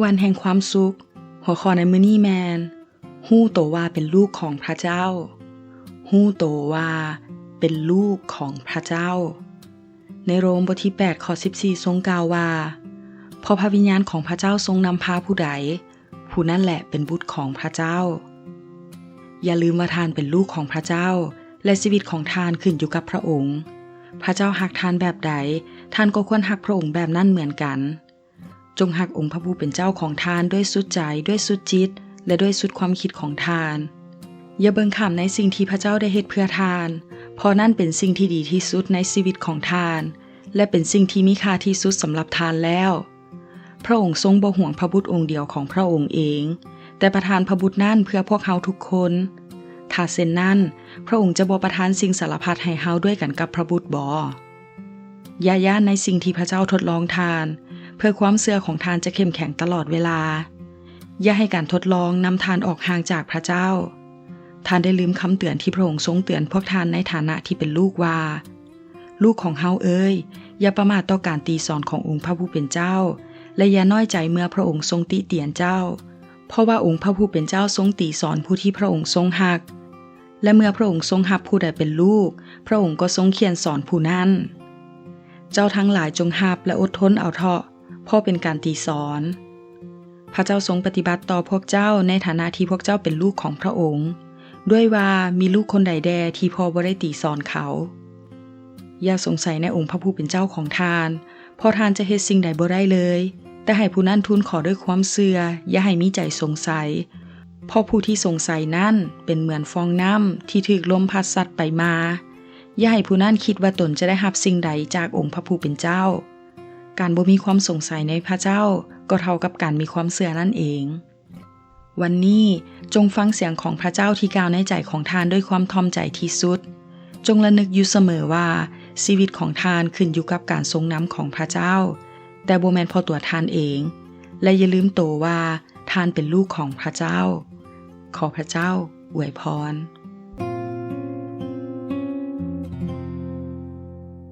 วันแห่งความสุขหัวข้อในมื้อนี้แมนฮู้โตว่าเป็นลูกของพระเจ้าฮู้โตว่าเป็นลูกของพระเจ้าในโรมบทที่8ข้อ14ทรงกล่าวว่าเพราะพระวิญญาณของพระเจ้าทรงนำพาผู้ใดผู้นั้นแหละเป็นบุตรของพระเจ้าอย่าลืมว่าท่านเป็นลูกของพระเจ้าและชีวิตของท่านขึ้นอยู่กับพระองค์พระเจ้าฮักท่านแบบใดท่านก็ควรฮักพระองค์แบบนั้นเหมือนกันจงฮักองค์พระผู้เป็นเจ้าของท่านด้วยสุดใจด้วยสุดจิตและด้วยสุดความคิดของท่านอย่าเบิ่งข้ามในสิ่งที่พระเจ้าได้เฮ็ดเพื่อท่านเพราะนั่นเป็นสิ่งที่ดีที่สุดในชีวิตของท่านและเป็นสิ่งที่มีค่าที่สุดสำหรับท่านแล้วพระองค์ทรงบ่ห่วงพระบุตรองค์เดียวของพระองค์เองแต่ประทานพระบุตรนั้นเพื่อพวกเราทุกคนถ้าเช่นนั้นพระองค์จะบ่ประทานสิ่งสารพัดให้เฮาด้วยกันกับพระบุตรบ่อย่าย่านในสิ่งที่พระเจ้าทดลองทานเพื่อความเชื่อของทานจะเข้มแข็งตลอดเวลาอย่าให้การทดลองนำทานออกห่างจากพระเจ้าทานได้ลืมคำเตือนที่พระองค์ทรงเตือนพวกทานในฐานะที่เป็นลูกว่าลูกของเฮาเอ้ยอย่าประมาทต่อการตีสอนขององค์พระผู้เป็นเจ้าและอย่าน้อยใจเมื่อพระองค์ทรงติเตียนเจ้าเพราะว่าองค์พระผู้เป็นเจ้าทรงตีสอนผู้ที่พระองค์ทรงฮักและเมื่อพระองค์ทรงรับผู้ใดเป็นลูกพระองค์ก็ทรงเขียนสอนผู้นั้นเจ้าทั้งหลายจงรับและอดทนเอาเถาะเพราะเป็นการตีสอนพระเจ้าทรงปฏิบัติต่อพวกเจ้าในฐานะที่พวกเจ้าเป็นลูกของพระองค์ด้วยว่ามีลูกคนใดแดที่พ่อบ่ได้ตีสอนเขาอย่าสงสัยในองค์พระผู้เป็นเจ้าของทานเพราะทานจะเฮ็ดสิ่งใดบ่ได้เลยแต่ให้ผู้นั้นทูลขอด้วยความเชื่ออย่าให้มีใจสงสัยเพราะผู้ที่สงสัยนั้นเป็นเหมือนฟองน้ำที่ถูกลมพัดซัดไปมาอย่าให้ผู้นั้นคิดว่าตนจะได้รับสิ่งใดจากองค์พระผู้เป็นเจ้าการบ่มีความสงสัยในพระเจ้าก็เท่ากับการมีความเชื่อนั่นเองวันนี้จงฟังเสียงของพระเจ้าที่กล่าวในใจของทานด้วยความทอมใจที่สุดจงระลึกอยู่เสมอว่าชีวิตของทานขึ้นอยู่กับการทรงนำของพระเจ้าแต่บ่แม่นเพราะตัวทานเองและอย่าลืมโตว่าทานเป็นลูกของพระเจ้าขอพระเจ้าอวยพร